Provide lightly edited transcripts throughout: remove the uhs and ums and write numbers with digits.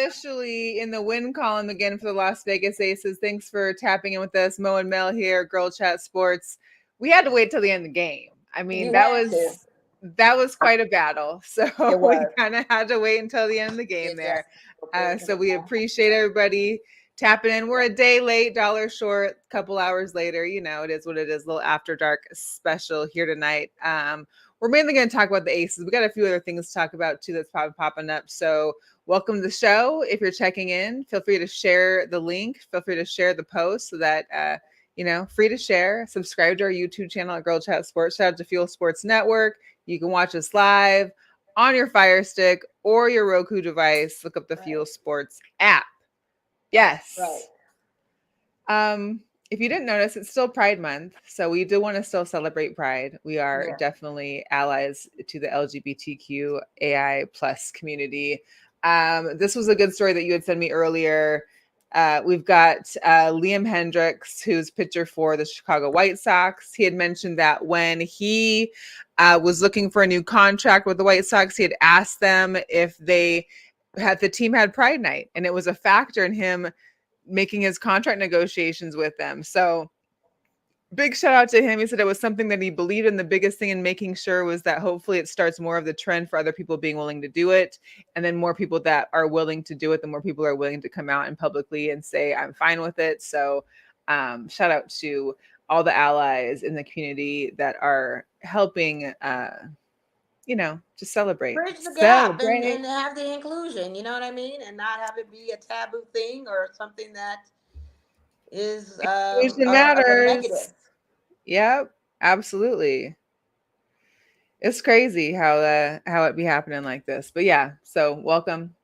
officially in the win column again for the Las Vegas Aces. Thanks for tapping in with us. Mo and Mel here, Girl Chat Sports. We had to wait till the end of the game. I mean, You that had to. was quite a battle. So It we was. kind of had to wait until the end of the game It there. just okay. So we appreciate everybody tapping in. We're a day late, dollar short, a couple hours later. You know, it is what it is. A little after dark special here tonight. We're mainly going to talk about the Aces. We got a few other things to talk about too that's probably popping up. So welcome to the show. If you're checking in, feel free to share the link. Feel free to share the post so that free to share. Subscribe to our YouTube channel at Girl Chat Sports. Shout out to Fuel Sports Network. You can watch us live on your Fire Stick or your Roku device. Look up the Fuel Sports app. Yes. Right. If you didn't notice, it's still Pride Month, so we do want to still celebrate Pride. We are definitely allies to the LGBTQAI plus community. This was a good story that you had sent me earlier. We've got Liam Hendricks, who's pitcher for the Chicago White Sox. He had mentioned that when he was looking for a new contract with the White Sox, he had asked them if the team had Pride Night, and it was a factor in him making his contract negotiations with them. So big shout out to him. He said it was something that he believed in. The biggest thing in making sure was that hopefully it starts more of the trend for other people being willing to do it. And then more people that are willing to do it, the more people are willing to come out and publicly and say, I'm fine with it. So shout out to all the allies in the community that are helping, just celebrate. Bridge the gap and have the inclusion, you know what I mean? And not have it be a taboo thing or something that is Inclusion a matters. negative. Yep, absolutely. It's crazy how it be happening like this. But yeah, so welcome.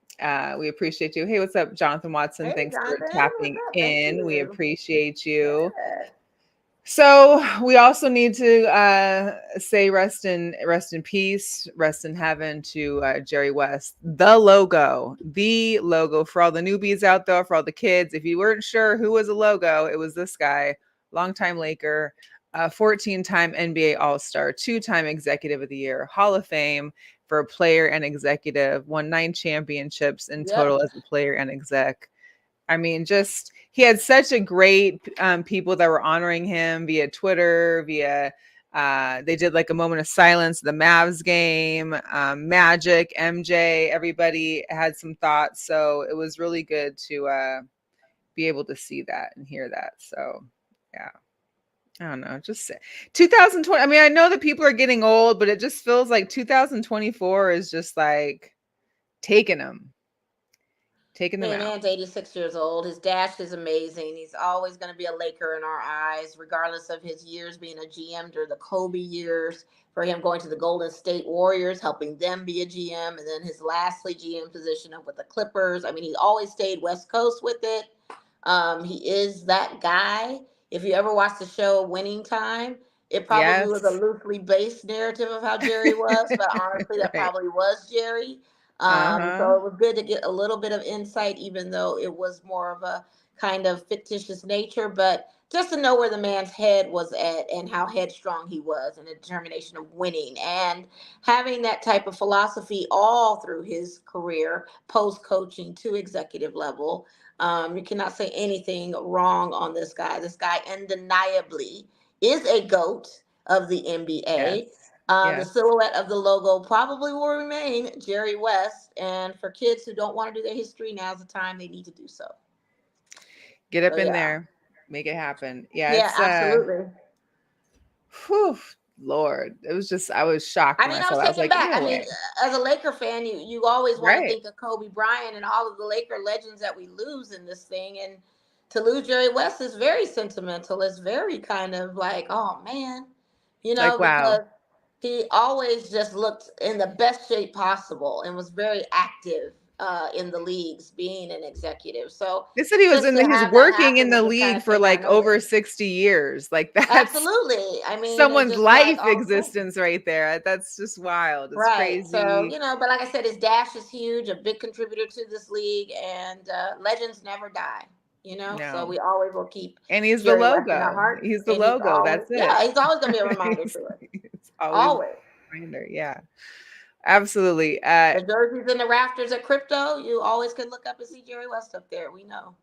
We appreciate you. Hey, what's up, Jonathan Watson? Hey, Thanks for Jonathan, what's tapping up? Thank in. We you. appreciate you. Yeah. So we also need to say rest in peace, rest in heaven to Jerry West. The logo for all the newbies out there, for all the kids. If you weren't sure who was a logo, it was this guy, longtime Laker, 14-time NBA All-Star, 2-time Executive of the Year, Hall of Fame for a player and executive, won 9 championships in total as a player and exec. I mean, just he had such a great people that were honoring him via Twitter, via they did like a moment of silence, the Mavs game, Magic, MJ, everybody had some thoughts. So it was really good to be able to see that and hear that. So yeah. I don't know, just 2020. I mean, I know that people are getting old, but it just feels like 2024 is just like taking them Hey, out. man's 86 years old. His dash is amazing. He's always going to be a Laker in our eyes, regardless of his years being a GM during the Kobe years, for him going to the Golden State Warriors, helping them be a GM, and then his lastly GM position up with the Clippers. I mean, he always stayed West Coast with it. He is that guy. If you ever watched the show Winning Time, it probably was a loosely based narrative of how Jerry was, but honestly, that probably was Jerry. So it was good to get a little bit of insight, even though it was more of a kind of fictitious nature, but just to know where the man's head was at and how headstrong he was and the determination of winning and having that type of philosophy all through his career, post coaching to executive level. You cannot say anything wrong on this guy. This guy undeniably is a GOAT of the NBA. The silhouette of the logo probably will remain Jerry West. And for kids who don't want to do their history, now's the time they need to do so. Get up in there, make it happen. Yeah, it's absolutely. Whew, Lord, it was just I was shocked I when mean, I I saw was that. I was taken like, back. no I mean, way. as a Laker fan, you always want to Right. think of Kobe Bryant and all of the Laker legends that we lose in this thing. And to lose Jerry West is very sentimental. It's very kind of like, oh man, Like, wow. because he always just looked in the best shape possible and was very active in the leagues, being an executive. So They said he was just to he's have that working in happen, it the just kind league of for came out of like over nowhere. 60 years. Like that's Absolutely. I mean, it's someone's just like life all of a sudden. existence right there. That's just wild. It's Right. So, crazy. but like I said, his dash is huge, a big contributor to this league, and legends never die, So No. we always will keep And he's the Jerry West in our logo. hearts, He's the and logo. That's it. he's always going to be a reminder to us. It's always a Always. reminder. Yeah. Absolutely. The jerseys in the rafters at Crypto, you always could look up and see Jerry West up there. We know.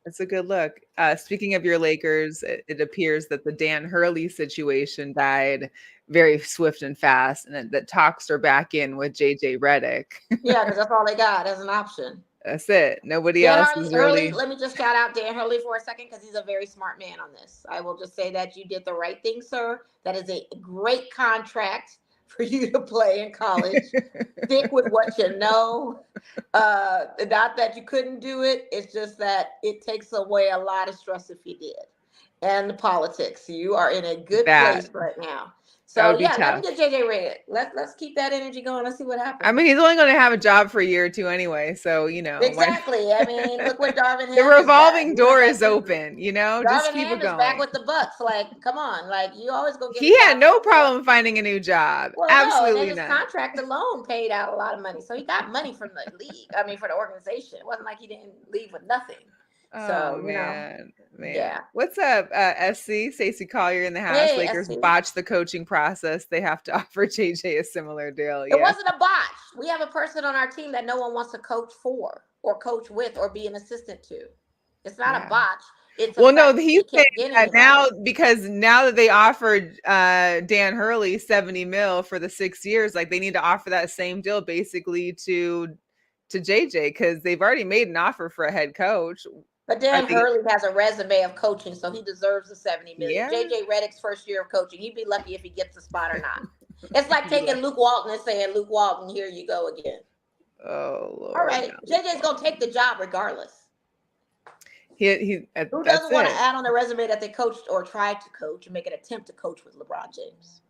It's a good look. Speaking of your Lakers, it appears that the Dan Hurley situation died very swift and fast, and that talks are back in with JJ Redick. Yeah, because that's all they got as an option. That's it. Nobody Dan else Hurley, is Hurley, really. let me just shout out Dan Hurley for a second because he's a very smart man on this. I will just say that you did the right thing, sir. That is a great contract for you to play in college. Stick with what you know. Not that you couldn't do it. It's just that it takes away a lot of stress if you did. And the politics. You are in a good That place right now. that So would be yeah, let me tough. get JJ Redick. Let's keep that energy going. Let's see what I happens. mean, he's only going to have a job for a year or two anyway, so why? Exactly. I mean, look what Darvin The Ham is back. revolving He went door back is to open. Just Darvin keep it Ham is back going. with the Bucks. Like, come on. Like, you always go get a He had job no somewhere. problem finding a new job. Well, no, and then Absolutely his not. contract alone paid out a lot of money. So he got money from the league. I mean, for the organization. It wasn't like he didn't leave with nothing. Oh So, man. yeah. What's up, SC? Stacey Collier in the house. Hey, Lakers SC. botched the coaching process. They have to offer JJ a similar deal. It Yeah. wasn't a botch. We have a person on our team that no one wants to coach for or coach with or be an assistant to. It's not a Yeah. botch. It's a Well, no, fact that he's they saying can't get that anybody. now because now that they offered Dan Hurley 70 mil for the 6 years, like they need to offer that same deal basically to JJ because they've already made an offer for a head coach. But Are Dan they? Hurley has a resume of coaching, so he deserves the 70 million. Yeah. JJ Redick's first year of coaching, he'd be lucky if he gets the spot or not. It's like Be taking like, Luke Walton and saying, Luke Walton, here you go again. oh All Lord, right, no. JJ's gonna take the job regardless. He Who that's doesn't want to it. add on the resume that they coached or tried to coach and make an attempt to coach with LeBron James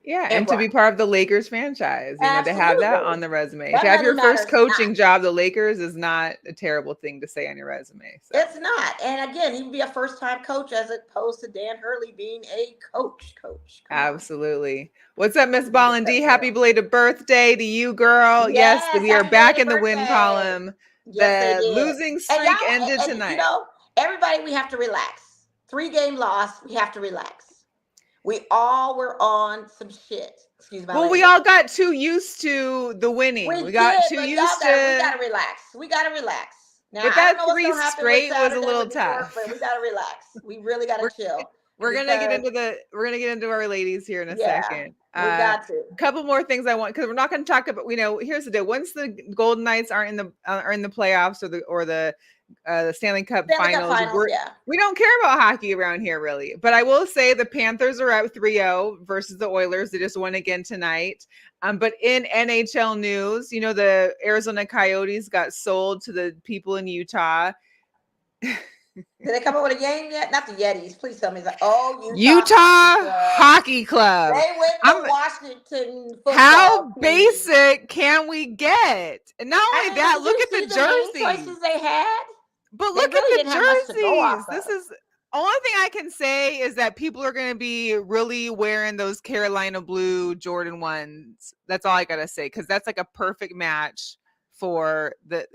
Yeah, and and to be Bron? part of the Lakers franchise, to have that on Absolutely. the resume. To That have money your first matters not. coaching job, the Lakers, is not a terrible thing to say on your resume. So It's not. And again, he'd be a first time coach as opposed to Dan Hurley being a coach. Coach. Come on. absolutely. What's up, Miss Don't be Ball and D? Happy disrespectful. belated birthday to you, girl. Yes, Yes, we are happy back belated in the win birthday. column. Yes, they The did. losing And streak y'all, ended and tonight. everybody, we have to relax. 3-game loss, we have to relax. We all were on some shit. Excuse my Well, we language. all got too used to the winning. We We got did, too but y'all used got we to, gotta relax. We gotta relax. Now but I don't that know what's three gonna happen with straight was a Saturday little with New York, tough. but we gotta relax. We really gotta We're chill we're gonna get because into our ladies here in a yeah, second. we got to. A couple more things I want because we're not going to talk about. Here's the deal: once the Golden Knights are in the playoffs or the Stanley Cup Stanley Cup Finals, Finals, yeah. we don't care about hockey around here really. But I will say the Panthers are out 3-0 versus the Oilers. They just won again tonight. But in NHL news, the Arizona Coyotes got sold to the people in Utah. Did they come up with a game yet? Not the Yetis. Please tell me. It's like, oh, Utah Utah Hockey Club. Hockey Club. They went I'm to Washington football How team. basic can we get? And not I only mean, but that, did look you at see the the name jerseys. choices they had? But They look at really the didn't have much to go off jerseys. of. This is only thing I can say is that people are going to be really wearing those Carolina blue Jordan ones. That's all I got to say because that's like a perfect match for the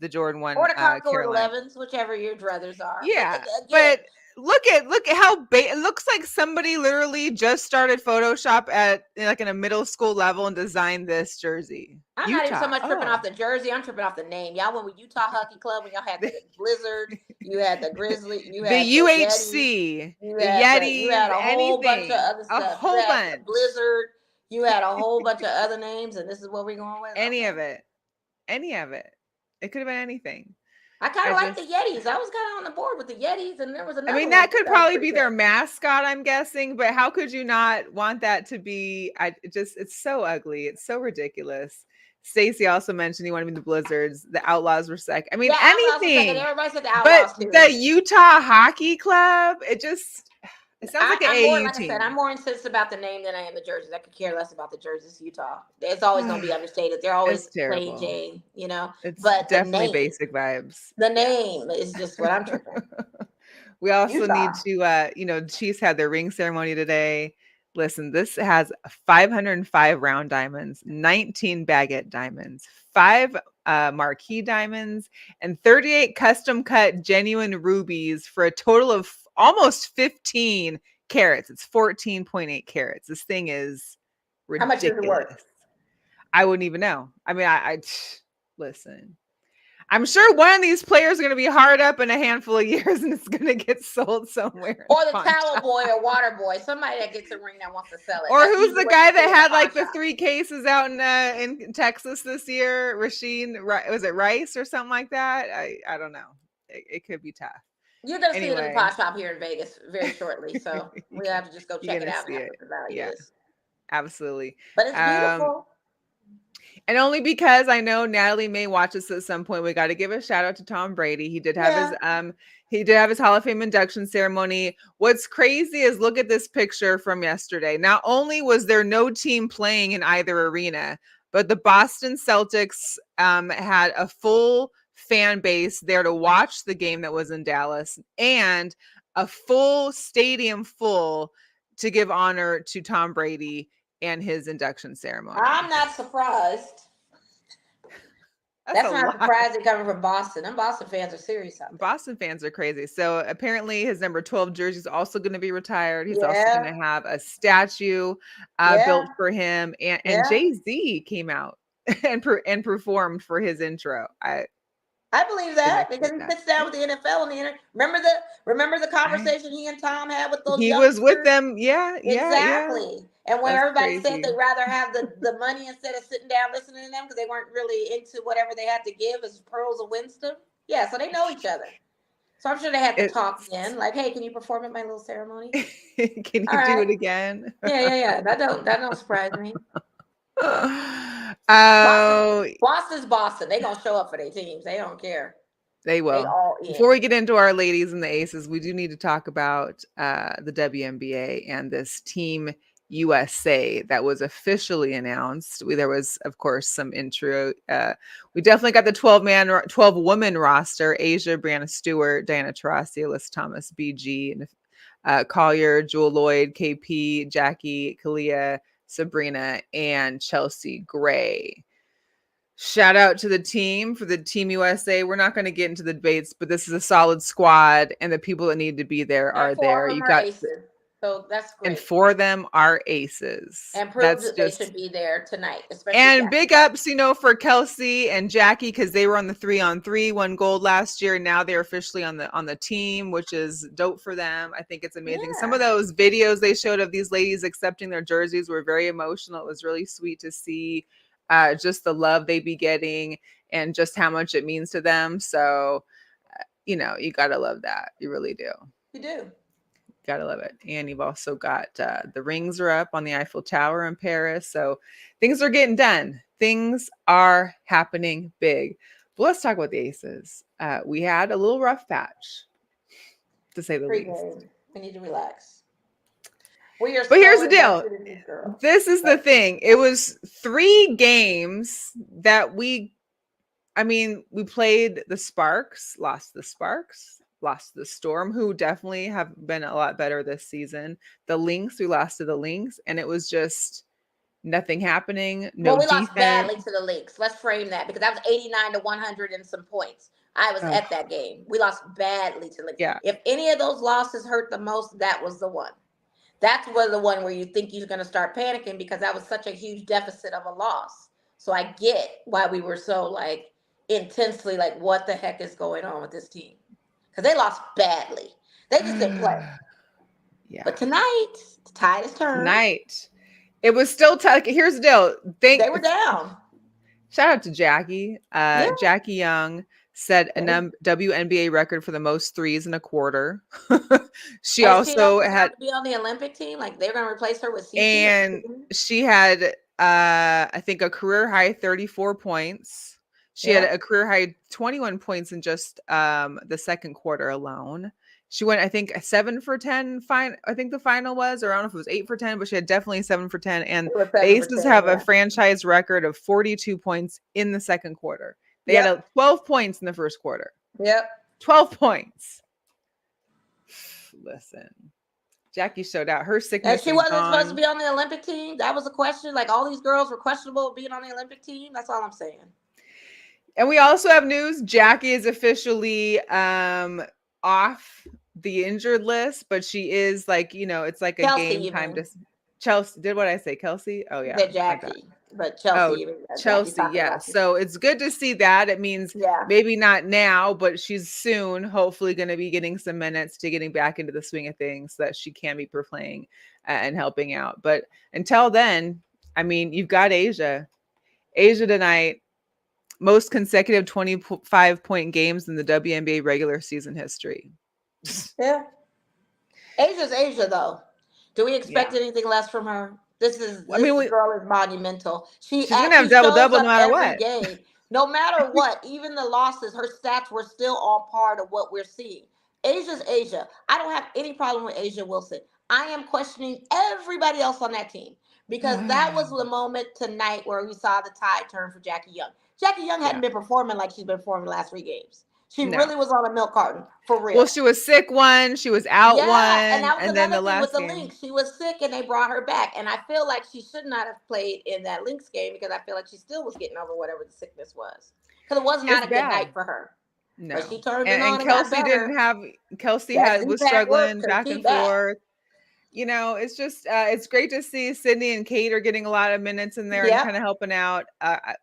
Jordan one Or the Concord Carolina. 11s, whichever your druthers are. Yeah, Again, but look at how it looks like somebody literally just started Photoshop at like in a middle school level and designed this jersey. I'm not even so Utah. much tripping off Oh. the jersey. I'm tripping off the name. Y'all went with Utah Hockey Club when y'all had the Blizzard, you had the Grizzly, you The had the Yetis, UHC, the you Yetis, had a whole bunch of anything. other A stuff. You whole had the bunch. Blizzard, you had a whole bunch of other names, and this is what we're going with. Any Okay. of it. Any of it. It could have been anything. I kind I of like just the Yetis. I was kind of on the board with the Yetis, and there was I another mean, one that too could that was probably pretty be good. their mascot, I'm guessing, but how could you not want that to be? It's so ugly. It's so ridiculous. Stacey also mentioned he wanted to be the Blizzards. The Outlaws were second. I mean, Yeah, Outlaws was second. anything. Everybody said the But Outlaws too. the Utah Hockey Club, it sounds like an I'm more, AAU like I said, I'm team. more insistent about the name than I am the jerseys. I could care less about the jerseys. Utah, it's always going to be understated. They're always It's plain terrible. Jane, It's But definitely basic vibes. the Yeah. name is just what I'm tripping. We also need Utah. to, Chiefs had their ring ceremony today. Listen, this has 505 round diamonds, 19 baguette diamonds, 5 marquee diamonds, and 38 custom cut genuine rubies for a total of almost 15 carats. It's 14.8 carats. This thing is How much is it worth? ridiculous. I wouldn't even know. I mean, I listen. I'm sure one of these players are going to be hard up in a handful of years, and it's going to get sold somewhere in Or the pawn towel shop. boy or water boy, somebody that gets a ring that wants to sell it. Or That's who's usually the what you guy see that in a had pawn like the shop. 3 cases out in Texas this year? Was it Rice or something like that? I don't know. It could be tough. You're gonna see it in the Anyway, pawn shop here in Vegas very shortly, so we have to just go you're check it gonna out and see have it. what the value Yeah, is. absolutely. But it's Um, beautiful. And only because I know Natalie may watch this at some point, we got to give a shout out to Tom Brady. Yeah. He did have his Hall of Fame induction ceremony. What's crazy is look at this picture from yesterday. Not only was there no team playing in either arena, but the Boston Celtics had a full fan base there to watch the game that was in Dallas, and a full stadium full to give honor to Tom Brady and his induction ceremony. I'm not surprised. That's a That's not lot. surprising coming from Boston. Them Boston fans are serious out there. Boston fans are crazy. So apparently his number 12 jersey is also going to be retired. He's also going Yeah, to have a statue built yeah, for him. And yeah. Jay-Z came out and performed for his intro. I I believe didn't that because expect he that. sits down with the NFL and remember the I conversation he and Tom had with those He was with youngsters. them. Yeah, yeah, yeah. Exactly. And where That's everybody said crazy. they'd rather have the money instead of sitting down listening to them because they weren't really into whatever they had to give as pearls of wisdom. Yeah, so they know each other. So I'm sure they had to talk It's then. Like, hey, can you perform at my little ceremony? Can All you do right. it again? Yeah, yeah, yeah. That don't surprise me. Boston, Oh, Boston's Boston. They gonna show up for their teams. They don't care. they They will. all Before we in. get into our ladies and the aces, we do need to talk about the WNBA and this Team USA that was officially announced. There was, of course, some intro. We definitely got the 12 woman roster: Asia, Brianna Stewart, Diana Taurasi, Alyssa Thomas, BG, and Collier, Jewel Lloyd, KP, Jackie, Kalia, Sabrina, and Chelsea Gray. Shout out to the team for the Team USA. We're not going to get into the debates, but this is a solid squad, and the people that need to be there And are four there. of them You are got, aces. So that's and great. 4 of them are aces. And proved That's that they just should be there tonight, especially and Jackie. big ups, for Kelsey and Jackie because they were on the 3-on-3, won gold last year. Now they're officially on the team, which is dope for them. I think it's amazing. Some of Yeah, those videos they showed of these ladies accepting their jerseys were very emotional. It was really sweet to see just the love they be getting and just how much it means to them. So, you gotta love that. You really do. you do. Gotta love it. And you've also got the rings are up on the Eiffel Tower in Paris. So things are getting done. Things are happening big. But let's talk about the aces. We had a little rough patch, to say the least. Pre-game. We need to relax. We are But here's so the deal. invested in these girls. This is the thing. It was 3 games that we played the Sparks, lost the Storm, who definitely have been a lot better this season. The Lynx, we lost to the Lynx, and it was just nothing happening, Well, no we lost defense. badly to the Lynx. Let's frame that because that was 89 to 100 and some points. I was Ugh, at that game. We lost badly to the Lynx. yeah. If any of those losses hurt the most, that was the one. That's where the one where you think you're going to start panicking because that was such a huge deficit of a loss. So I get why we were so like intensely like, what the heck is going on with this team? Because they lost badly. They just didn't play. Yeah. But tonight, the tide is turned. Tonight, it was still tough. Here's the deal. They were down. Shout out to Jackie. Yeah. Jackie Young set a WNBA record for the most threes in a quarter. She And she also also had, to be on the Olympic team. Like they're going to replace her with Cece. and she had, I think, a career high 34 points. She had a career high 21 points in just the second quarter alone. She went, I think, 7 for 10. Fine, I think the final was, or I don't know if it was 8 for 10, but she had definitely 7 for 10. And the Aces have a franchise record of 42 points in the second quarter. They had 12 points in the first quarter. Yep. 12 points. Listen, Jackie showed out. Her sickness And she is wasn't gone. supposed to be on the Olympic team. That was a question. Like all these girls were questionable being on the Olympic team. That's all I'm saying. And we also have news. Jackie is officially off the injured list, but she is like, it's like a Kelsey, game time to Chelsea. Did what I say, Kelsey? Oh yeah. That Jackie. but Oh, Chelsea, Jackie's Chelsea, talking yeah. about. So it's good to see that. It means Yeah. maybe not now, but she's soon, hopefully, going to be getting some minutes to getting back into the swing of things so that she can be playing and helping out. But until then, I mean, you've got Asia. Asia tonight, most consecutive 25-point games in the WNBA regular season history. Yeah. Asia's Asia, though. Do we expect Yeah. anything less from her? I mean, This girl is monumental. she's going to have She double shows double no up matter every what. game, no matter what. Even the losses, her stats were still on par to what we're seeing. Asia's Asia. I don't have any problem with Asia Wilson. I am questioning everybody else on that team because that was the moment tonight where we saw the tide turn for Jackie Young. Jackie Young hadn't Yeah. been performing like she's been performing the last 3 games. She No. really was on a milk carton for Well, real. she was sick one, she was out Yeah, and one, that was and then another the thing with last the game. Lynx. She was sick and they brought her back. And I feel like she should not have played in that Lynx game because I feel like she still was getting over whatever the sickness was. Because it was not It's a good night bad. for her. But she No. turned it And on and got Kelsey better. didn't have Kelsey That had Z was pack worked struggling because back she and back. forth. You know, it's just it's great to see Sydney and Kate are getting a lot of minutes in there and Yep. kind of helping out.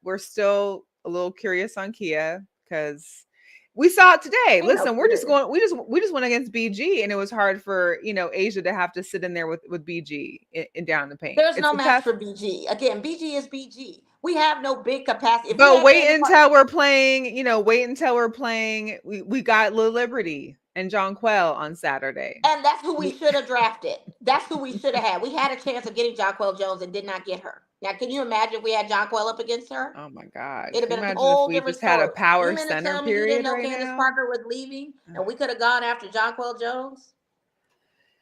We're still a little curious on Kia because we saw it today. Ain't no Listen, we're just curious. going. We just went against BG, and it was hard for Asia to have to sit in there with BG in down in the paint. There's It's no a match tough. for BG. Again, BG is BG. We have no big capacity. If we But had wait Candace Park, until we're playing. Wait until we're playing. We got Lil Liberty and John Quell on Saturday. and that's who we should have drafted. That's who we should have had. We had a chance of getting Jonquel Jones and did not get her. Now, can you imagine if we had Jonquel up against her? Oh my God. It'd have Can you been a imagine if whole we different just had a story. You power mean to center tell me you didn't period know right Candace now? Parker was leaving and we could have gone after Jonquel Jones?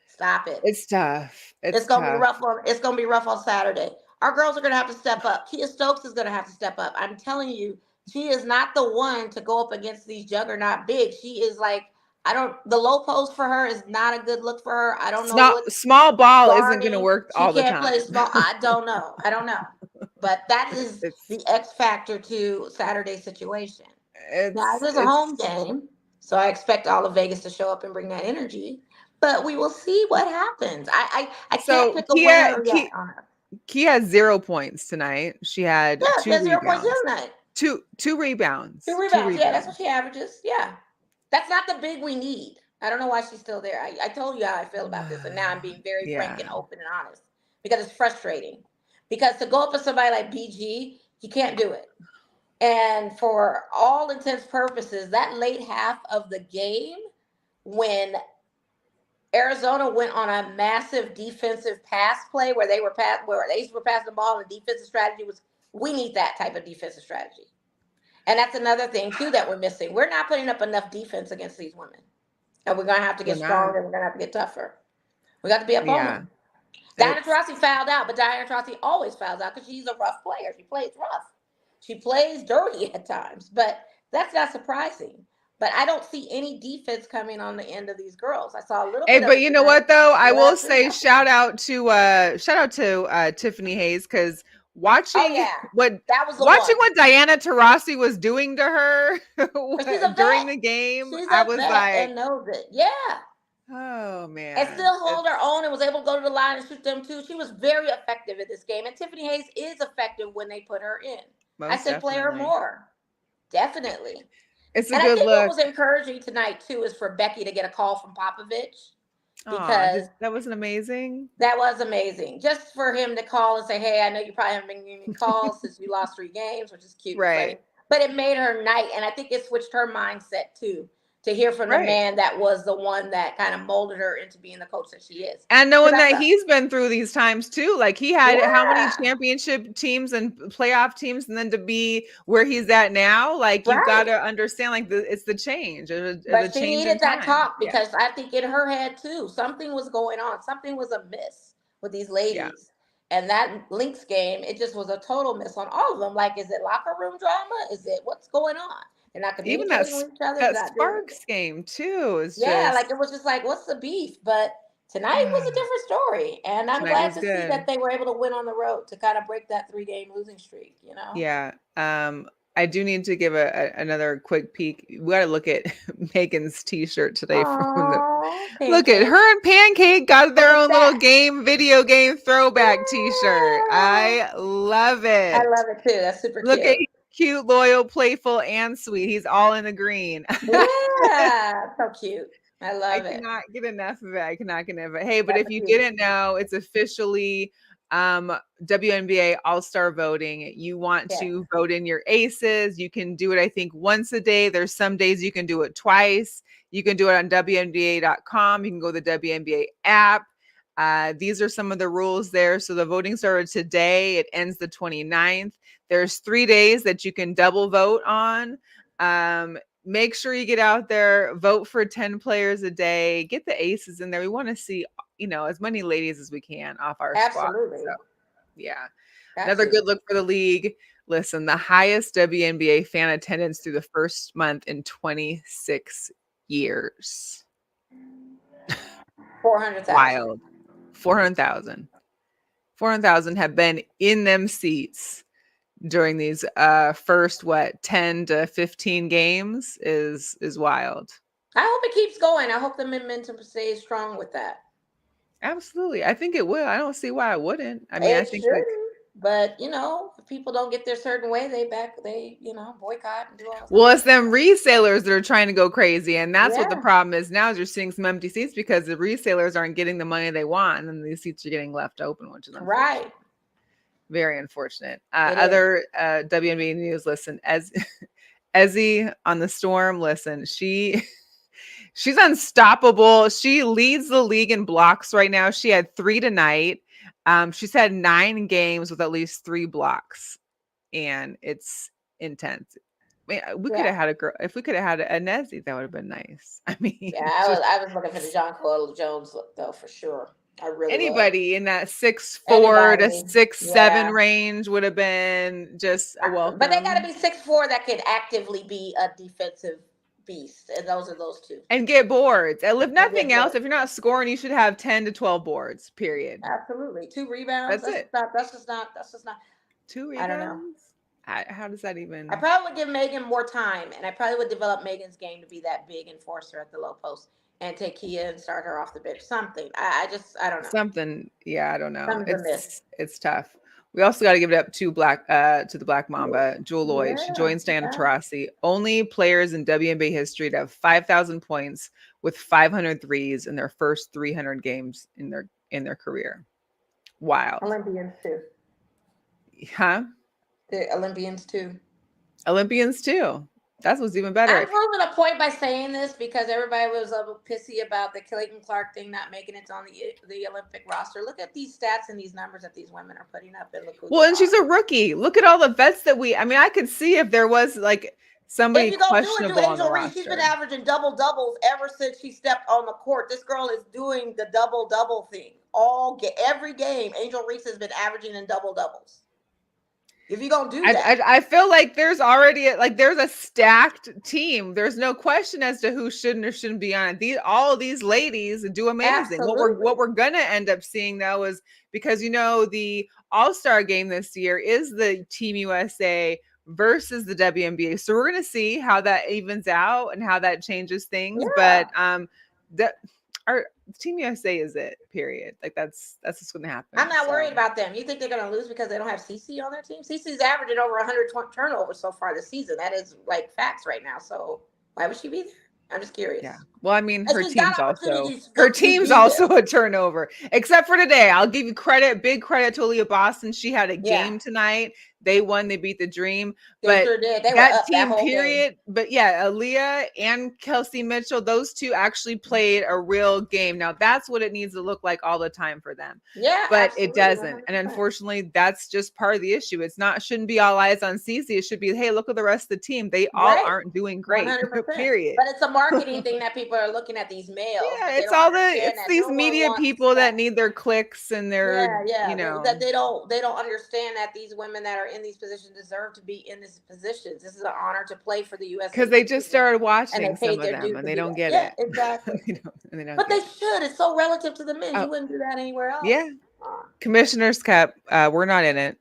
Stop it. It's tough. It's It's gonna be tough. rough on it's gonna be rough on Saturday. Our girls are gonna have to step up. Kia Stokes is gonna have to step up. I'm telling you, she is not the one to go up against these juggernaut bigs. She is like, I don't the low post for her is not a good look for her. I don't know what's Small ball isn't going to guarding. work She all the can't play time. small. I don't know. I don't know. But that is it's the X factor to Saturday's situation. Now it is a home it's game, so I expect all of Vegas to show up and bring that energy. But we will see what happens. I can't so pick a winner yet on her. Kia has 0 points tonight. She had Yeah, she two has 0 points rebounds. tonight. Two rebounds. Two Two rebounds. Yeah, that's what rebounds. she averages. Yeah. That's not the big we need. I don't know why she's still there. I told you how I feel about this, and now I'm being very frank Yeah. and open and honest because it's frustrating. Because to go up with somebody like BG, you can't do it. And for all intents purposes, that late half of the game, when Arizona went on a massive defensive pass play where they were passing the ball and the defensive strategy was we need that type of defensive strategy. And that's another thing too that we're missing. We're not putting up enough defense against these women. And we're gonna have to We're get not. stronger and we're gonna have to get tougher. We got to be up on Yeah. them. Diana It's Taurasi fouled out, but Diana Taurasi always fouls out because she's a rough player. She plays rough. She plays dirty at times, but that's not surprising. But I don't see any defense coming on the end of these girls. I saw a little Hey, bit of but it you know tonight. what though? I will Last say nothing. shout out to Tiffany Hayes because Oh watching yeah, what that was the watching one. what Diana Taurasi was doing to her But she's a during vet. the game, She's I a was vet like, and knows it. Yeah. oh And man, still hold her own and was able to go to the line and shoot them too. She was very effective in this game. And Tiffany Hayes is effective when they put her in. I most say play her definitely. more. Definitely. It's a And I good think what look. was encouraging tonight too is for Becky to get a call from Popovich Oh, because that wasn't amazing. that was amazing. Just for him to call and say, "Hey, I know you probably haven't been getting any calls since you lost 3 games," which is cute and Right. funny. But it made her night, and I think it switched her mindset too to hear from the Right. man that was the one that kind of molded her into being the coach that she is. And Because knowing I that thought, he's been through these times too, like he had how many yeah, championship teams and playoff teams, and then to be where he's at now, like you've got right. to understand, like it's the change, it's a But she change in needed that time. talk Yeah, because I think in her head too, something was going on. Something was amiss with these yeah. ladies. And that Lynx game, it just was a total miss on all of them. Like, is it locker room drama? Is it what's going on? They're not Even that communicating with each other. They're that not doing anything. Sparks game too is Yeah, just like it was just like, what's the beef? But tonight was a different story. And I'm tonight glad was to see good. that they were able to win on the road to kind of break that 3 game losing streak, you know? Yeah. I do need to give another quick peek. We got to look at Megan's t-shirt today from Oh, Look at Pancake. her and Pancake got Look their at own little that. video game throwback T-shirt. Yeah. I love I it. love it too. That's super Look at cute. cute, loyal, playful, and sweet. He's all in the green. Yeah. So cute. I I love it. cannot get enough of it. I cannot get enough of it. Hey, but That's if a you cutie. didn't know, it's officially WNBA All-Star voting. You want Yes. to vote in your aces. You can do it, I think, once a day. There's some days you can do it twice. You can do it on WNBA.com. You can go to the WNBA app. These are some of the rules there. So the voting started today. It ends the 29th. There's 3 days that you can double vote on. Make sure you get out there, vote for 10 players a day, get the aces in there. We want to see, as many ladies as we can off our squad. So, Absolutely. yeah. Got Another to. good look for the league. Listen, the highest WNBA fan attendance through the first month in 26 years. 400,000. Wild. 400,000. 400,000 have been in them seats during these first 10 to 15 games is wild. I hope it keeps going. I hope the momentum stays strong with that. Absolutely. I think it will. I don't see why it wouldn't. I mean, I It think like shouldn't. But if people don't get their certain way, they boycott and do all well, stuff. it's them resellers that are trying to go crazy. And that's what the Yeah. problem is now is you're seeing some empty seats because the resellers aren't getting the money they want and then these seats are getting left open, which is unfortunate. Right. Very unfortunate. It is. Other WNBA news, listen, as Ezzy on the Storm, listen, she's unstoppable. She leads the league in blocks right now. She had 3 tonight. She's had 9 games with at least 3 blocks, and it's intense. I mean, we could Yeah. have had a girl. If we could have had a Nezzy, that would have been nice. I mean, Yeah. I was just I was looking for the John Coyle Jones look though for sure. I really was. anybody in that 6'4" to Anybody. 6'7" Yeah. range would have been just a But they got to welcome. be 6'4" that can actively be a defensive beast, and those are those two. And get boards. And if And get nothing else, bored. if you're not scoring, you should have 10 to 12 boards, period. Absolutely. 2 rebounds. That's That's it. just not. That's just not. That's just not. 2 I don't know. rebounds? How does that I even probably would give Megan more time, and I probably would develop Megan's game to be that big enforcer at the low post, and take Kia and start her off the bench. Something. I don't know. something? Yeah, I don't know. Something's amiss. It's tough. We also got to give it up to the Black Mamba, Jewel Lloyd. She Yeah. joins Diana Yeah. Taurasi, only players in WNBA history to have 5,000 points with 500 threes in their first 300 games in their career. Wild, Olympians too. huh? The Olympians too. Olympians too. That's what's even better. I'm proving a point by saying this because everybody was a little pissy about the Clayton Clark thing not making it on the Olympic roster. Look at these stats and these numbers that these women are putting up, and look who Well, they and are. she's a rookie. Look at all the vets that I mean, I could see if there was like If somebody you're gonna do it, do questionable on the Angel Reese. She's been roster. averaging double doubles ever since she stepped on the court. This girl is doing the double double thing every game. Angel Reese has been averaging in double doubles. If you're gonna do that, I feel like there's already there's a stacked team. There's no question as to who shouldn't or shouldn't be on it. All of these ladies do amazing. What absolutely. we're gonna end up seeing though is because the All-Star game this year is the Team USA versus the WNBA. So we're gonna see how that evens out and how that changes things. Yeah. But that our Team USA is it, period. Like that's what's gonna happen. I'm not So. worried about them. You think they're going to lose because they don't have CC on their team? CC's averaging over 100 turnovers so far this season. That is like facts right now. So why would she be there? I'm just curious. Yeah. Well, I mean, And her she's got opportunities to team's be also there. a turnover, except for today. I'll give you big credit to Aaliyah Boston. She had a game tonight. They won. They beat the Dream. They But sure did. They were that up that team, whole game. period. But yeah, Aaliyah and Kelsey Mitchell, those two actually played a real game. Now that's what it needs to look like all the time for them. Yeah, But it absolutely, doesn't. 100%. And unfortunately, that's just part of the issue. Shouldn't be all eyes on Cece. It should be, hey, look at the rest of the team. They all Right. aren't doing great. 100%. Period. But it's a marketing thing that people are looking at these males. Yeah, but they it's don't all understand it's that these no one media wants people that that. need their clicks and their, That they don't understand that these women that are in these positions deserve to be in these positions. This is an honor to play for the USA because they just started and watching they some paid of their them dues and to they do don't that. get Yeah, it. exactly. they don't But get they it. should. It's so relative to the men. Oh, You wouldn't do that anywhere else. yeah. Commissioner's Cup, we're not in it.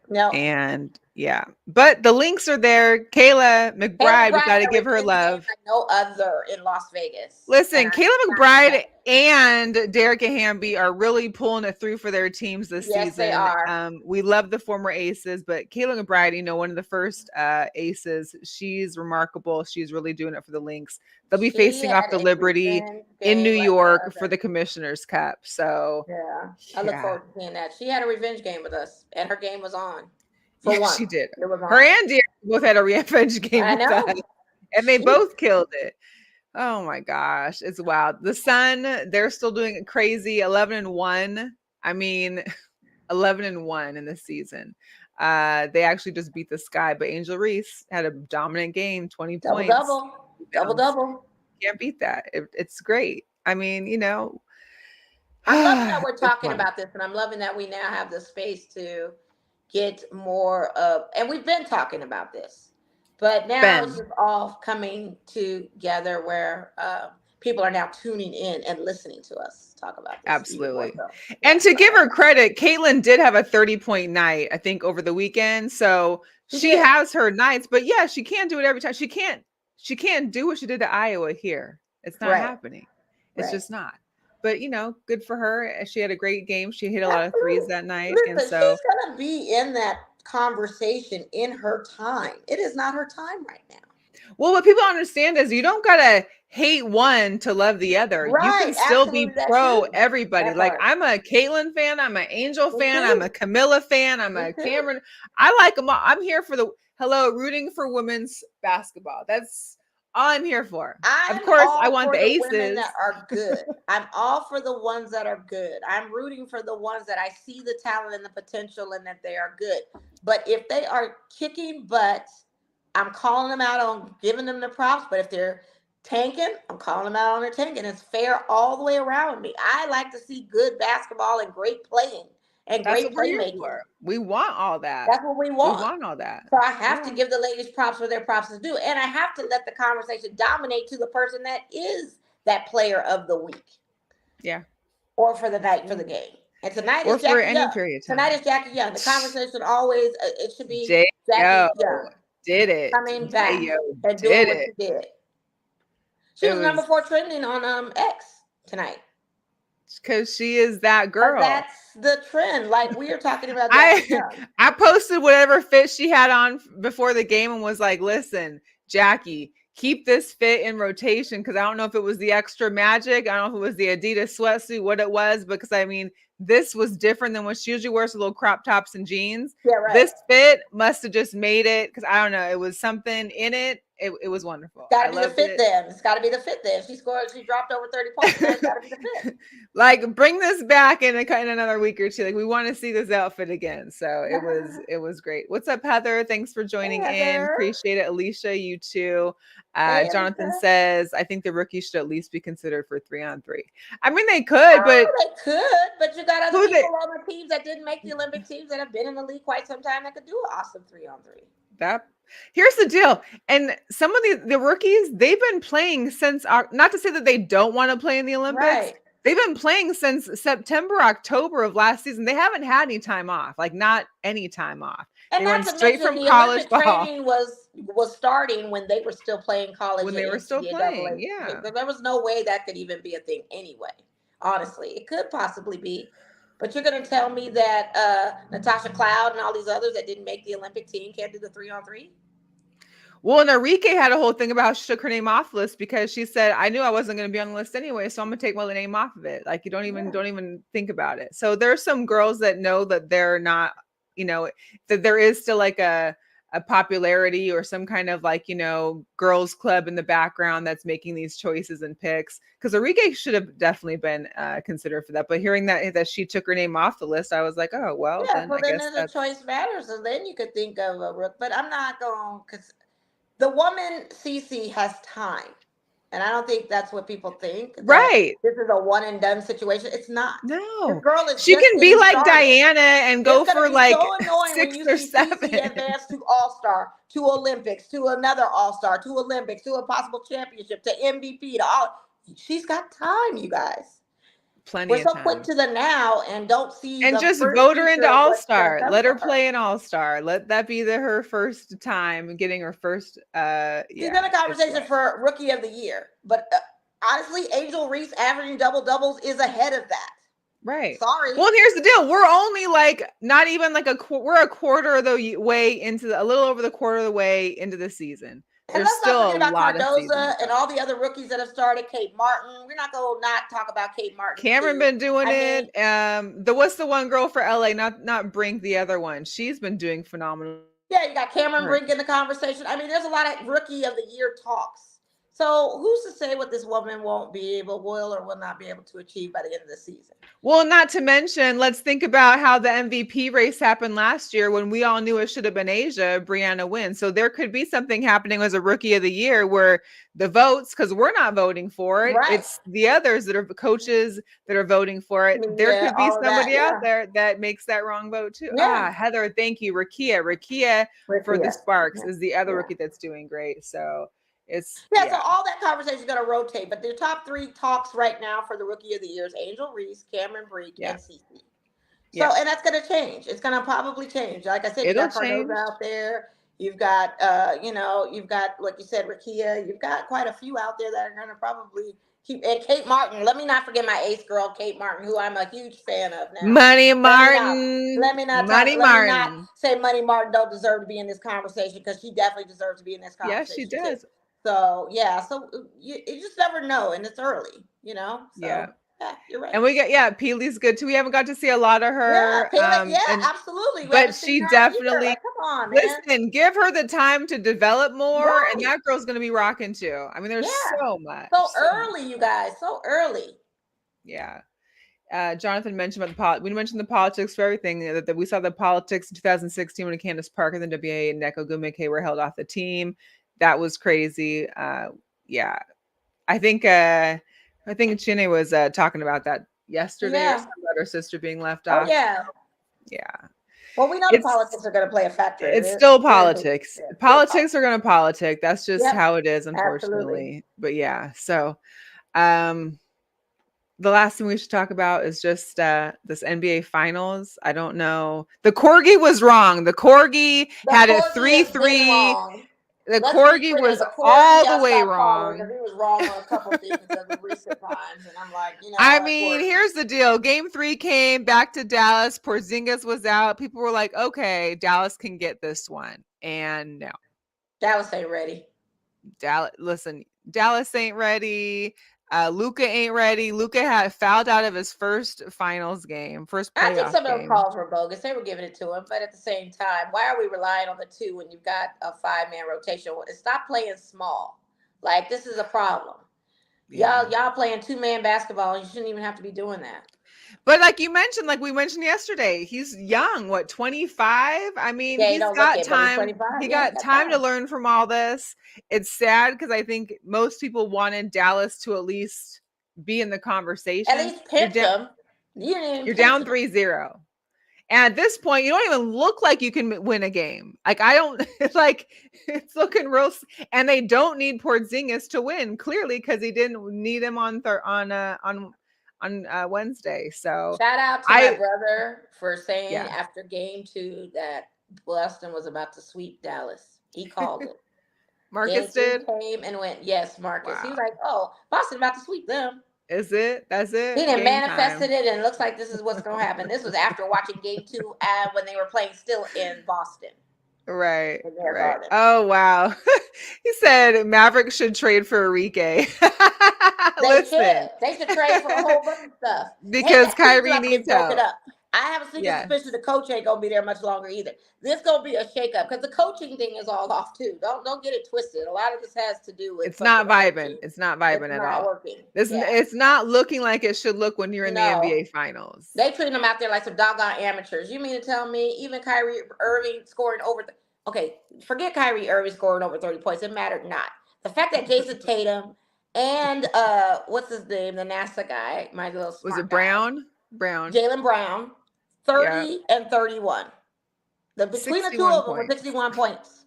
No. And Yeah. But the links are there. Kayla Hannah McBride, we McBride got had to a give her revenge game love. like no other in Las Vegas. And Listen, I Kayla cannot McBride imagine. and Derek Hamby are really pulling it through for their teams this Yes, they season. are. We love the former aces, but Kayla McBride, one of the first aces, she's remarkable. She's really doing it for the Lynx. They'll be She facing off had the a Liberty revenge in New game like no York for other. the Commissioner's Cup. So, Yeah, I look yeah. forward to seeing that. She had a revenge game with us, and her game was on. For Yeah, once, she did. it was Her on. and Derek both had a revenge game I with us, know. and they She, both killed it. Oh my gosh, it's wild. The Sun, they're still doing it crazy. 11-1. I mean, 11-1 in this season. They actually just beat the Sky, but Angel Reese had a dominant game, 20 double points, double, double rebounds. double. Can't beat that. It's great. I mean, I'm loving that we're it's talking fun. about this, and I'm loving that we now have the space to get more of. And we've been talking about this, but now it's Ben. just all coming together where people are now tuning in and listening to us talk about this even more Absolutely. so. And Yeah, to so give her credit, Caitlin did have a 30-point night, I think, over the weekend. So she she did. has her nights, but yeah, she can't do it every time. She can't do what she did to Iowa here. It's not Right, happening. It's right. just not. But good for her. She had a great game. She hit a lot of threes Absolutely. that night. And Listen, so she's going to be in that conversation in her time. It is not her time right now. well, what people understand is you don't gotta hate one to love the other. You can Right. still Absolutely. be That pro too. everybody. That Like part. I'm a Caitlyn fan, I'm an Angel Me fan, I'm a too. Camilla fan, I'm Me a too. Cameron. I like them all. I'm here for the rooting for women's basketball. That's all I'm here for. Of I'm course, I all want for the the women aces. that are good. I'm all for the ones that are good. I'm rooting for the ones that I see the talent and the potential and that they are good. But if they are kicking butt, I'm calling them out on giving them the props. But if they're tanking, I'm calling them out on their tanking. It's fair all the way around with me. I like to see good basketball and great playing and That's great what we're here playmaking. for. We want all that. That's what we We want. want all that. So I have to Yeah. give the ladies props where their props is due. And I have to let the conversation dominate to the person that is that player of the week Yeah. or for the night for Yeah. the game. And tonight Or is for Jackie any Young. period of Tonight time. is Jackie Young. The conversation always, it should be J.O. Jackie Young did it. coming back J.O. and doing did what it. she did. She It was number was 4 trending on X tonight. because she is that Because girl. that's the trend. Like we are talking about Jackie I Young. I posted whatever fit she had on before the game and was like, "Listen, Jackie, keep this fit in rotation because I don't know if it was the extra magic, I don't know if it was the Adidas sweatsuit, what it was, because I mean, this was different than what she usually wears, little crop tops and jeans. Yeah, right. This fit must have just made it because I don't know, it was something in it. It was wonderful. Got I to be the loved fit it. then. It's got to be the fit then. She scored. She dropped over 30 points. Now it's got to be the fit. Like bring this back in another week or two. Like we want to see this outfit again. So it was great. What's up, Heather? Thanks for Hey, joining in. Heather. Appreciate it. Alicia, you too. Hey, Jonathan Alicia. says, I think the rookies should at least be considered for 3-on-3. I mean, they could, but Oh, they could, but you got other who they people on the teams that didn't make the Olympic teams that have been in the league quite some time that could do an awesome 3-on-3. that here's the deal. And some of the rookies, they've been playing since not to say that they don't want to play in the Olympics. Right. They've been playing since September, October of last season. They haven't had any time off, like not any time off. And They not went to straight mention from the college Olympic ball training was starting when they were still playing college when and they were still playing. NCAA. Yeah. There was no way that could even be a thing anyway. Honestly, it could possibly be. But you're going to tell me that Natasha Cloud and all these others that didn't make the Olympic team can't do the 3-on-3? Well, and Enrique had a whole thing about how she took her name off the list because she said, I knew I wasn't going to be on the list anyway, so I'm going to take my name off of it. Like you Yeah. don't even think about it. So there's some girls that know that they're not, that there is still like a popularity or some kind of like, girls club in the background that's making these choices and picks. Because Enrique should have definitely been considered for that. But hearing that she took her name off the list, I was like, oh, well, Yeah, then so I then guess the that's choice matters, and then you could think of a rook. But I'm not going because the woman Cece has time, and I don't think that's what people think that right. this is a one and done situation. It's not. This No, girl is she just can be getting like started. Diana and It's go going to for be so like annoying when 6 you or see Cece 7. advance to All Star, to Olympics, to another All Star, to Olympics, to a possible championship, to MVP, to all. She's got time, you guys. Plenty We're of so quick time. to the now and don't see And the just first vote her into future of All what's going to Star. come Let her for her. play an All Star. Let that be her first time getting her first. She's Yeah, in a it's conversation right. for Rookie of the Year, but honestly, Angel Reese averaging double doubles is ahead of that. Right. Sorry. Well, and here's the deal. We're only like not even like we're a quarter of the way into a little over the quarter of the way into the season. And There's let's not still forget a about lot of season to Cardoza and go. all the other rookies that have started. Kate Martin. We're not going to not talk about Kate Martin Cameron too. been doing I mean, it. The what's the one girl for LA? Not Brink, the other one. She's been doing phenomenal. yeah, you got Cameron Brink in the conversation. I mean, there's a lot of Rookie of the Year talks. So who's to say what this woman won't be able, will or will not be able to achieve by the end of the season? Well, not to mention, let's think about how the MVP race happened last year when we all knew it should have been Asia, Brianna wins. So there could be something happening as a rookie of the year where the votes, because we're not voting for it, Right. it's the others that are coaches that are voting for it. There Yeah, could be all of that. somebody out Yeah. there that makes that wrong vote too. Yeah. Heather, thank you. Rakia for Rookie. the Sparks Yeah. is the other Yeah. rookie that's doing great. So it's, Yeah, so yeah, all that conversation is going to rotate, but the top three talks right now for the Rookie of the Year is Angel Reese, Cameron Brink, yeah, and Cece. So, yeah. and that's going to change. It's going to probably change. Like I said, you It'll got Cardoza change. out there. You've got, you've got, like you said, Rakia. You've got quite a few out there that are going to probably keep. And Kate Martin. Let me not forget my ace girl, Kate Martin, who I'm a huge fan of now. Money Let me not. Martin. Let me not talk. Money Let me not Martin. say Money Martin don't deserve to be in this conversation because she definitely deserves to be in this Yes, she conversation too. does. So yeah, so you just never know, and it's early, Yeah. So yeah, you're right. And we get, yeah, Peely's good too. We haven't got to see a lot of Yeah, her. Pele, yeah, And absolutely. We but haven't seen she her either. definitely, Like, come on, man. listen, give her the time to develop more, and Right. that girl's gonna be rocking too. I mean, there's Yeah. so much, So so much early, you stuff. guys. So early. Yeah. Jonathan mentioned about we mentioned the politics for everything. That we saw the politics in 2016 when Candace Parker and the WA and Neko Gumeke were held off the team. That was crazy. Yeah. I think Chine was talking about that yesterday or Yeah. something about her sister being left Oh off. yeah. Yeah. Well, we know the It's politics are going to play a factor. it's still Very big. politics. Yeah, still Politics are politics. gonna politic. That's just Yep. how it is, Absolutely. unfortunately. But yeah, so um the last thing we should talk about is just this NBA Finals. I don't know. The corgi was wrong. The corgi The had it corgi three has been three. wrong. The Let's be corgi clear. was The corgi, all the I way stopped following because wrong. he was wrong on a couple things of recent times, and I'm like, I mean, corgi. here's the deal. Game 3 came back to Dallas. Porzingis was out. People were like, okay, Dallas can get this one. And no. Dallas ain't ready. Dallas ain't ready. Luca ain't ready. Luca had fouled out of his first finals game, first I think playoff some of those game. calls were bogus. They were giving it to him, but at the same time, why are we relying on the two when you've got a 5-man rotation? Stop playing small. Like, this is a problem. Yeah. Y'all playing 2-man basketball. You shouldn't even have to be doing that. But like you mentioned, like we mentioned yesterday, he's young, what, 25? I mean, Yeah, you he's don't look got it, but he's time. 25. He Yeah, he got got time to time. learn from all this. It's sad because I think most people wanted Dallas to at least be in the At conversation. least You're pinch down him. You didn't even you're pinch down him. 3-0. And at this point, you don't even look like you can win a game. Like I don't it's like it's looking real and they don't need Porzingis to win clearly because he didn't need him on Wednesday. So Shout out to my I brother for saying yeah. after game 2 that Boston was about to sweep Dallas. He called it. Game Marcus 3 did. came and went, yes, Marcus. He was Wow. like, oh, Boston about to sweep them. Is it? That's He it. done Game manifested time. it and it looks like this is what's going to happen. This was after watching game 2 when they were playing still in Boston Right. in their Right. garden. Oh wow. He said Maverick should trade for Enrique. They Listen, should. They should trade for a whole bunch of stuff. And because that team's Kyrie about to needs get broken help. up. I have a sneaking Yeah. suspicion the coach ain't gonna be there much longer either. This gonna be a shakeup because the coaching thing is all off too. Don't get it twisted. A lot of this has to do with It's some of not the vibing. coaching. It's not It's vibing at not all. working. This Yeah. it's not looking like it should look when you're in the No. NBA finals. They treating them out there like some doggone amateurs. You mean to tell me even Kyrie Irving scoring over okay, forget Kyrie Irving scoring over 30 points. It mattered not. The fact that Jason Tatum and what's his name, the NASA guy, my little Was it smart guy, Brown? Brown. Jalen Brown, Yeah. 30 and 31. Between the two 61 of them were points. 61 points.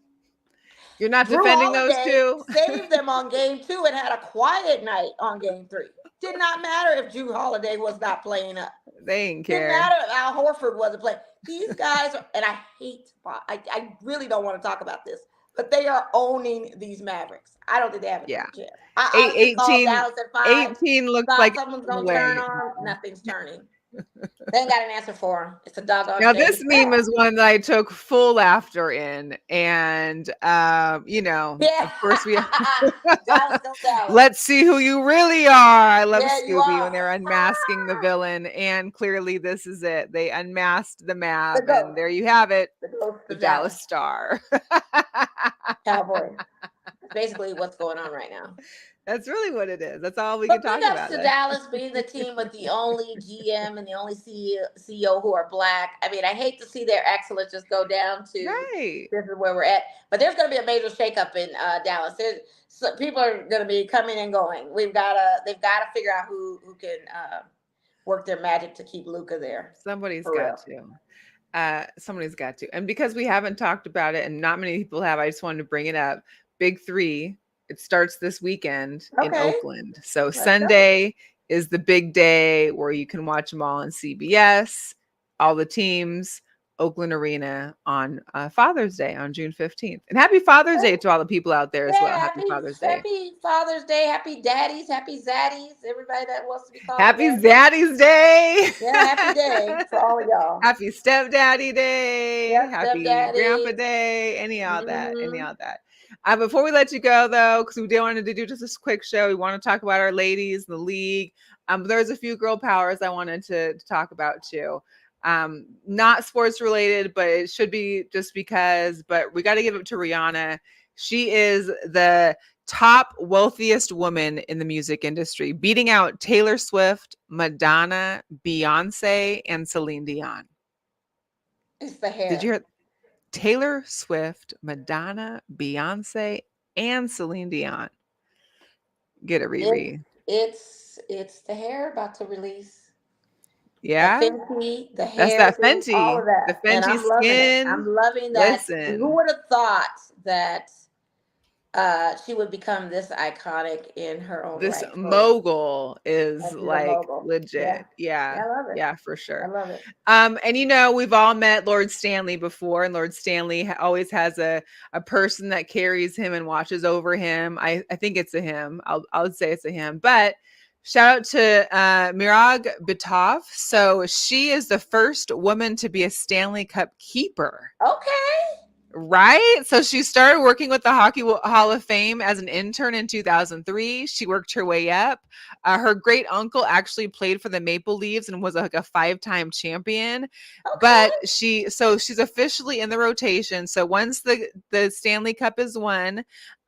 You're not Drew defending those Holiday two? saved them on game 2 and had a quiet night on game 3. Did not matter if Drew Holiday was not playing up. They ain't Didn't care. matter if Al Horford wasn't playing. These guys, and I hate, I really don't want to talk about this, but they are owning these Mavericks. I don't think they have Yeah. a chance. I honestly called 18, Dallas at 5, 18 looks thought like someone's it's going to turn way. on. Nothing's turning. They ain't got an answer for him. It's a doggone Now shame. this meme is one that I took full laughter in, and Yeah. of course we Dallas, go Dallas. let's see who you really are. I love Yeah, you Scooby when are. they're unmasking the villain, and clearly this is it. They unmasked the The Mav, and ghost. there you have it, The ghost the of Dallas. Dallas Star. Cowboy. That's basically what's going on right now. That's really what it is. That's all we can But big talk ups about. to Dallas being the team with the only GM and the only CEO who are black. I mean, I hate to see their excellence just go down to Right. this is where we're at. But there's going to be a major shakeup in Dallas. People are going to be coming and going. They've got to figure out who can work their magic to keep Luka there. Somebody's For got real. to. Somebody's got to. And because we haven't talked about it and not many people have, I just wanted to bring it up. Big Three, it starts this weekend in Okay, Oakland. So let's go. Sunday is the big day where you can watch them all on CBS, all the teams, Oakland Arena on Father's Day on June 15th. And happy Father's Day to all the people out there as well. Yeah, Happy Father's Day. happy Father's Day, happy daddies, happy zaddies, everybody that wants to be called Happy daddy. Zaddy's Day. Yeah, happy day for all of y'all. Happy Stepdaddy Day. Yep, Happy Grandpa stepdaddies. Day. Any all that. Any Mm-hmm. all that. Before we let you go, though, because we did wanted to do just this quick show, we want to talk about our ladies in the league. There's a few girl powers I wanted to talk about too. Not sports related, but it should be just because. But we got to give it to Rihanna. She is the top wealthiest woman in the music industry, beating out Taylor Swift, Madonna, Beyonce, and Celine Dion. It's the hair. Did you hear Taylor Swift, Madonna, Beyonce, and Celine Dion? Get a Riri. It's the hair about to release. Yeah, The Fenty, the that's hair that thing, all Fenty, of the that. And Fenty I'm loving it. skin. I'm loving that. Who Listen, would have thought that she would become this iconic in her own this right? mogul is And she's a like mogul. Yeah. legit. Yeah, Yeah, I love it. yeah, for I sure. love it. And we've all met Lord Stanley before, and Lord Stanley always has a person that carries him and watches over him. I think it's a him. I would say it's a him. But shout out to Mirag Bitov. So she is the first woman to be a Stanley Cup keeper. Okay. Right? So she started working with the Hockey Hall of Fame as an intern in 2003. She worked her way up. Her great uncle actually played for the Maple Leafs and was like a 5-time champion. Okay. But she's officially in the rotation. So once the Stanley Cup is won,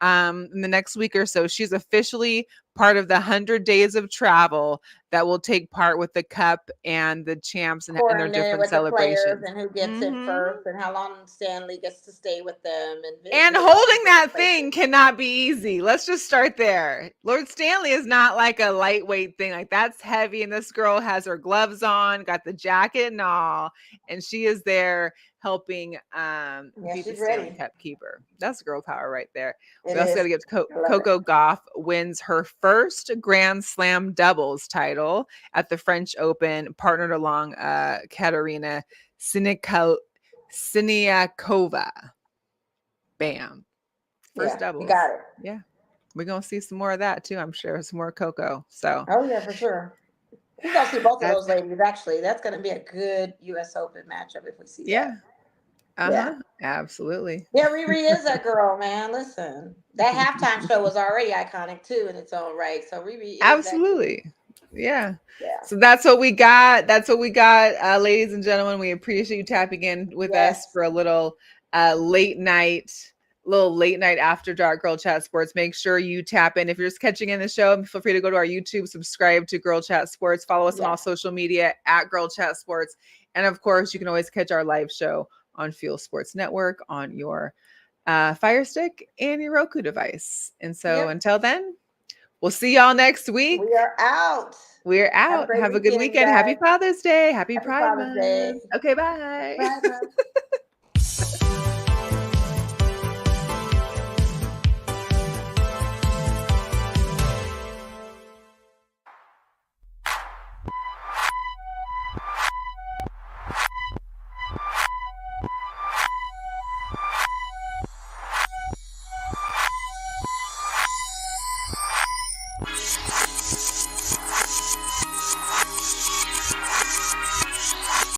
in the next week or so, she's officially part of the 100 days of travel that will take part with the cup and the champs and their Coordinated different with the players celebrations. and who gets it first and how long Stanley gets to stay with them and And visit all the holding that different thing places. cannot be easy. Let's just start there. Lord Stanley is not like a lightweight thing. Like that's heavy. And this girl has her gloves on, got the jacket and all, and she is there helping be the She's Stanley ready. Cup keeper. That's girl power right there. It We also got to is. give I love Coco it. Gauff wins her first Grand Slam doubles title at the French Open, partnered along Katerina Siniakova. Bam. First Yeah, you doubles. got it. Yeah. We're going to see some more of that too, I'm sure. Some more Coco. So Oh yeah, for sure. We're gonna see both of that's, those ladies. Actually, that's gonna be a good U.S. Open matchup if we see yeah. that. Yeah, Absolutely. yeah. Riri is that girl, man. Listen, that halftime show was already iconic too in its own right. So Riri is that queen. Absolutely. Yeah. Yeah. So that's what we got. That's what we got, ladies and gentlemen. We appreciate you tapping in with us Yes. for a little late night after dark Girl Chat Sports. Make sure you tap in. If you're just catching in the show, feel free to go to our YouTube, subscribe to Girl Chat Sports, follow us on all social media at Girl Chat Sports. And of course, you can always catch our live show on Fuel Sports Network on your Fire Stick and your Roku device. And so until then, we'll see y'all next week. We are out. We're out. Have a good weekend. Happy Father's Day. Happy Pride Father's Day. Month. Okay, bye. Bye.